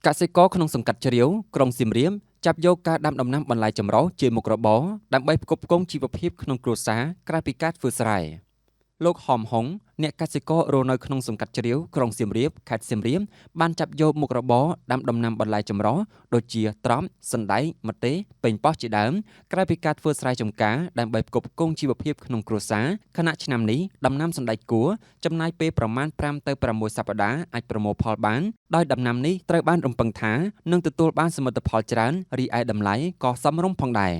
កសិករក្នុងសង្កាត់ជ្រាវក្រុងសៀមរាបចាប់យកការដាំដំណាំបន្លែចម្រុះជាមុខរបរដើម្បីផ្គត់ផ្គង់ជីវភាពក្នុងគ្រួសារក្រៅពីការធ្វើស្រែលោកហំហុងអ្នកកសិកររស់នៅក្នុងសង្កាត់ជ្រាវក្រុងសៀមរាបខេត្តសៀមរាបបានចាប់យកមុខរបរដាំដំណាំបន្លែចម្រុះដូចជាត្រប់សណ្តែកម្ទេសប៉េងប៉ោះជាដើមក្រៅពីការធ្វើស្រែចម្ការដើម្បីផ្គត់ផ្គង់ជីវភាពក្នុងគ្រួសារខណៈឆ្នាំនេះដំណាំសណ្តែកគួរចំណាយពេលប្រមាណ5ទៅ6សប្តាហ៍អាចប្រមូលផលបានដោយដំណាំនេះត្រូវបានរំពឹងថានឹងទទួលបានសមិទ្ធផលច្រើនរីឯតម្លៃក៏សមរម្យផងដែរ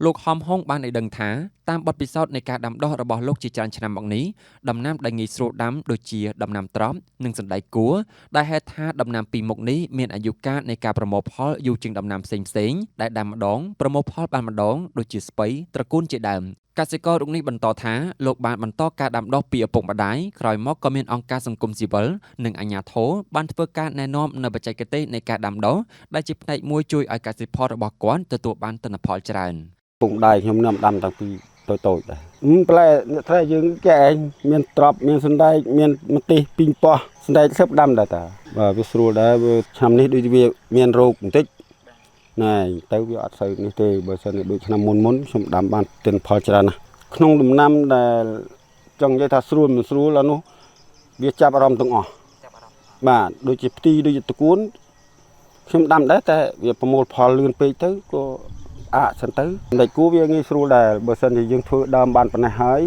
លោកហំហុងបានឲ្យដឹងថាតាមបទពិសោធន៍នៃការដាំដុះរបស់លោកជាច្រើនឆ្នាំមកនេះដំណាំដែលងាយស្រួលដាំដូចជាដំណាំត្រប់និងសណ្តែកគួរដែលហេតុថាដំណាំពីរមុខនេះមានអាយុកាលនៃការប្រមូលផលយូរជាងដំណាំផ្សេងៗដែលដាំម្ដងប្រមូលផលបានម្ដងដូចជាស្ពៃត្រកួនជាដើមកសិកររូបនេះបន្តថាលោកបានបន្តការដាំដុះពីឪពុកម្ដាយក្រោយមកក៏មានអង្គការសង្គមស៊ីវិលនិងអាជ្ញាធរបានធ្វើការណែនាំនៅបច្ចេកទេសនៃការដាំដុះដែលជាផ្នែកមួយជួយឲ្យកសិផលរបស់គាត់ទទួលបានទិន្នផលច្រើនពុកម្ដាយខ្ញុំនាំដាំតាំងពីតូចៗដែរផ្លែអ្នកត្រែយើងចែកមានត្រប់មានសណ្តែកមានម្ទេសពីងប៉ោះសណ្តែកសឹបដាំដែរតាបាទវាស្រួលដែរវាឆ្នាំនេះដូចវាមានរោគបន្តិចណែទៅវាអត់សូវនេះទេបើសិនដូចឆ្នាំមុនខ្ញុំដាំបានទិន្នផលច្រើនណាស់ក្នុងដំណាំដែលចង់និយាយថាស្រួលមិនស្រួលអានោះវាចាប់អារម្មណ៍ទាំងអស់បាទដូចជាផ្ទីដូចជាតកួនខ្ញុំដាំដែរតែវាប្រមូលផលលឿនពេកទៅក៏សិនទៅតែគួរវាងាយស្រួលដែរបើសិនជាយើងធ្វើដើមបានប៉ុណ្ណេះហើយ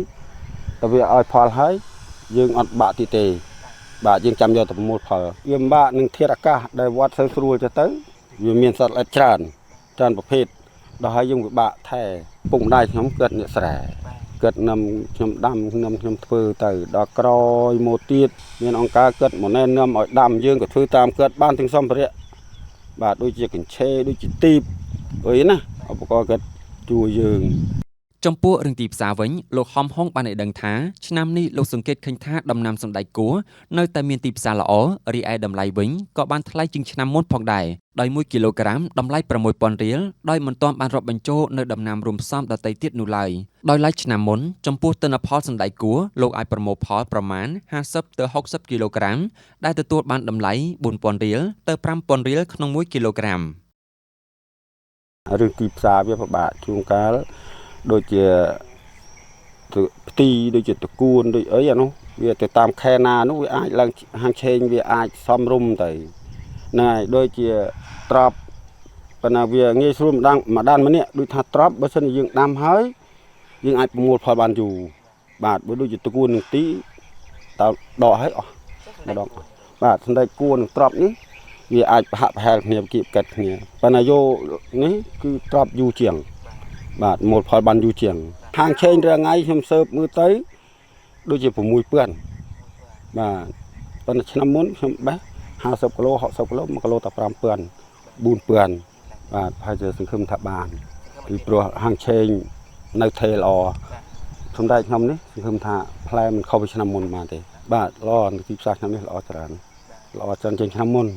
តែវាឲ្យផលហើយយើងអត់បាក់ទីទេបាទយើងចាំយកទៅប្រមូលផលវាពិបាកនឹងធាតុអាកាសដែលវត្តសូវស្រួលទៅវាមានសត្វល្អិតច្រើនប្រភេទដល់ហើយយើងពិបាកថែពុកម្ដាយខ្ញុំគាត់អ្នកស្រែគាត់នាំខ្ញុំដាំខ្ញុំធ្វើទៅដល់ក្រោយមកទៀតមានអង្គការគាត់មកណែនាំឲ្យដាំយើងក៏ធ្វើតាមគាត់បានទាំងសម្ភារៈបាទដូចជាកញ្ឆេដូចជាទីបអីណាឧបករណ៍គាត់ជួយយើងចំពោះរឿងទីផ្សារវិញលោកហំហុងបានឲ្យដឹងថាឆ្នាំនេះលោកសង្កេតឃើញថាដំណាំសណ្តែកគួរនៅតែមានទីផ្សារល្អរីឯតម្លៃវិញក៏បានថ្លៃជាងឆ្នាំមុនផងដែរដោយ1គីឡូក្រាមតម្លៃ6000រៀលដោយមិនទាន់បានរាប់បញ្ចូលនៅដំណាំរួមផ្សំដទៃទៀតនោះឡើយដោយឡែកឆ្នាំមុនចំពោះទិន្នផលសណ្តែកគួរលោកអាចប្រមូលផលប្រមាណ50ទៅ60គីឡូក្រាមដែលទទួលបានតម្លៃ4000រៀលទៅ5000រៀលក្នុង1គីឡូក្រាមរឿងទីផ្សារវាពិបាកជួនកាលដូចជាផ្ទីដូចជាតកួនដូចអីអានោះវាទៅតាមខែណានោះវាអាចឡើងហាងឆេងវាអាចសំរុំទៅណែដូចជាត្រប់ប៉ុន្តែវាងាយស្រួលម្ដងម្នាក់ដូចថាត្រប់បើសិនជាយើងដាំហើយយើងអាចប្រមូលផលបានយូរបាទបើដូចជាតកួននឹងទីតើដកឲ្យអស់ម្ដងបាទសណ្តែកគួរនឹងត្រប់នេះវាអាចប្រហាក់ប្រហែលគ្នាគៀបកាត់គ្នាប៉ុន្តែយកនេះគឺត្រប់យូរជាងបាទមូលផលបានយូរជាងហាងឆេងរាល់ថ្ងៃខ្ញុំសើបមើលទៅដូចជា6000បាទប៉ុន្តែឆ្នាំមុនខ្ញុំបេះ50គីឡូ60គីឡូ1គីឡូតែ5000 4000បាទហើយជាសង្ឃឹមថាបានពីព្រោះហាងឆេងនៅថេល្អសំដែងខ្ញុំនេះសង្ឃឹមថាផ្លែមិនខុសពីឆ្នាំមុនបានទេបាទល្អទីផ្សារឆ្នាំនេះល្អច្រើនជាងឆ្នាំមុន